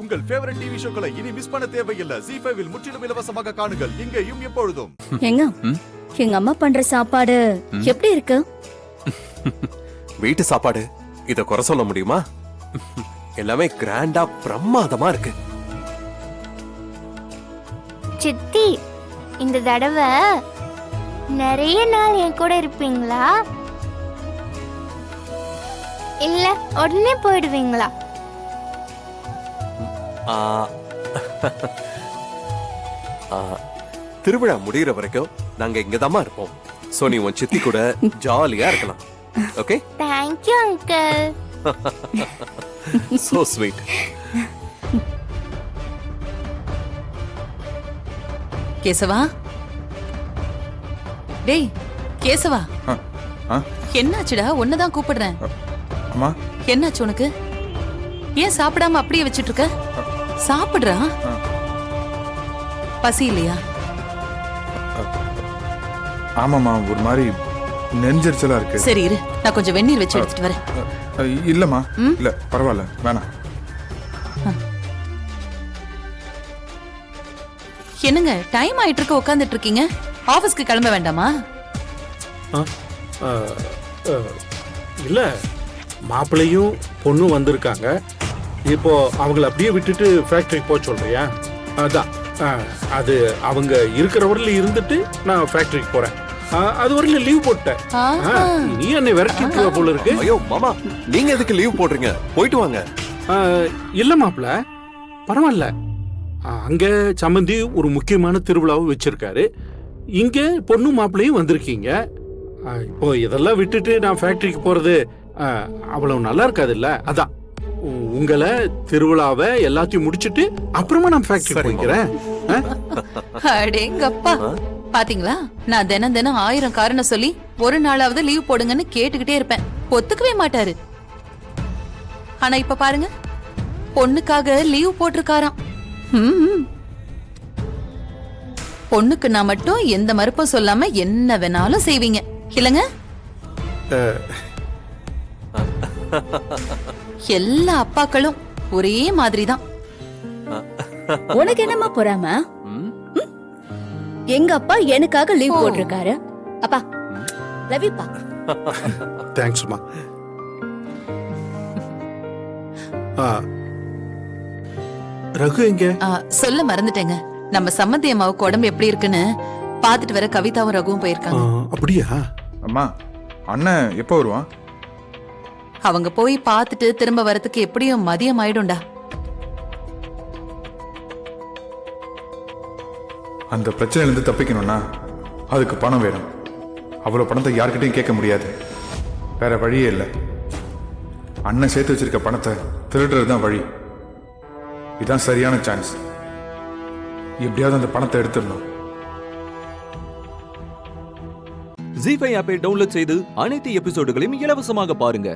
உங்கள் favourite TV ஷோக்களை இனி miss பண்ண தேவையில்லை. ZEE5 இல் முற்றிலும் இலவசமாக காணுங்கள். இங்கேயும் எப்பொழுதும். எங்க அம்மா பண்ற சாப்பாடு எப்படி இருக்கு? வீட்டு சாப்பாடு இத குறை சொல்ல முடியுமா? எல்லாமே கிராண்டா பிரமாதமா இருக்கு. சித்தி, இந்த தடவை நிறைய நாள் என் கூட இருப்பீங்களா இல்ல உடனே போயிடுவீங்களா? திருவிழா முடிகிற வரைக்கும் நாங்க இங்கதாம்மா இருப்போம். சோ நீ உன் சித்தி கூட ஜாலியா இருக்கலாம். Okay? Thank you uncle. So sweet. Keshava, டேய் கேசவா, என்னாச்சுடா? ஒன்னதான் கூப்பிடுறேன். அம்மா, என்னாச்சு உனக்கு? ஏன் சாப்பிடாம அப்படியே வச்சிட்டு இருக்க? சாப்பிடுறா. பசி இல்லையா? ஆமாம்மா, ஒரு மாதிரி நெஞ்சரிச்சலா இருக்கு. சரி இரு, நான் கொஞ்சம் வெந்நீர் வச்சு எடுத்துட்டு வரேன். இல்லம்மா, இல்ல பரவாயில்ல, வேணாம். என்னங்க டைம் ஆயிட்டு இருக்க, உட்காந்துட்டு இருக்கீங்க? ஆபீஸ்க்கு கிளம்ப வேண்டாமா? இல்ல, மாப்பிள்ளையும் பொண்ணும் வந்திருக்காங்க. இப்போ அவங்கள அப்படியே விட்டுட்டு ஃபேக்டரிக்கு போக சொல்றியா? அதான் அது அவங்க இருக்கிற வரையில இருந்துட்டு நான் ஃபேக்டரிக்கு போறேன். அது வரையில லீவ் போட்டேன். நீ என்னை விரட்டிட்டு போல இருக்கு. ஐயோ மாமா, நீங்க எதுக்கு லீவ் போடுறீங்க? போயிட்டு வாங்க. இல்ல மாப்பிள்ள, பரவாயில்ல. அங்க சம்பந்தி ஒரு முக்கியமான திருவிழாவை வச்சிருக்காரு. இங்க பொண்ணு மாப்பிள்ளையும் வந்திருக்கீங்க. இப்போ இதெல்லாம் விட்டுட்டு நான் ஃபேக்டரிக்கு போறது அவ்வளவு நல்லா இருக்காது இல்ல. அதான் உங்களை திருவிழாவை எல்லாத்தையும் முடிச்சிட்டு அப்புறமா நான் ஃபேக்டரி போய்க்கிறேன். அடேங்கப்பா, பாத்தீங்களா? நான் தினம் தினம் 1000 காரணம் சொல்லி ஒரு நாளாவது லீவ் போடுங்கன்னு கேட்டுக்கிட்டே இருப்பேன். ஒத்துக்கவே மாட்டாரு. ஆனா இப்ப பாருங்க, பொண்ணுக்காக லீவ் போட்டிருக்காராம். பொண்ணுக்கு நான் மட்டும் எந்த மறுப்பும் சொல்லாம என்ன வேணாலும் செய்வீங்க இல்லங்க? எல்லா அப்பாக்களும் ஒரே மாதிரிதான். உனக்கு என்னமா பொறாம? எங்க அப்பா எனக்காக லீவ் போட்டிருக்காரு. அப்பா லவ் யூ பா. தேங்க்ஸ்மா. ரகு எங்க? சொல்ல மறந்துட்டேங்க. நம்ம சம்மந்தி அம்மாவுக்கு உடம்பு எப்படி இருக்குன்னு பாத்துட்டு வர கவிதாவும் ரகுவும் போயிருக்காங்க. அப்படியா? அம்மா, அண்ணன் எப்போ வருவான்? அவங்க போய் பார்த்துட்டு திரும்ப வரதுக்கு எப்படியும் மதியம் ஆயிடும்டா. அந்த பிரச்சனையிலிருந்து தப்பிக்கணும்னா அதுக்கு பணம் வேணும். அவ்வளவு பணத்தை யார்கிட்டையும் கேட்க முடியாது. வேற வழியே இல்லை. அண்ணன் சேர்த்து வச்சிருக்க பணத்தை திருடுறது தான் வழி. இதுதான் சரியான சான்ஸ். எப்படியாவது அந்த பணத்தை எடுத்துடணும். ZEE5 ஆப்பை டவுன்லோட் செய்து அனைத்து எபிசோடுகளையும் இலவசமாக பாருங்க.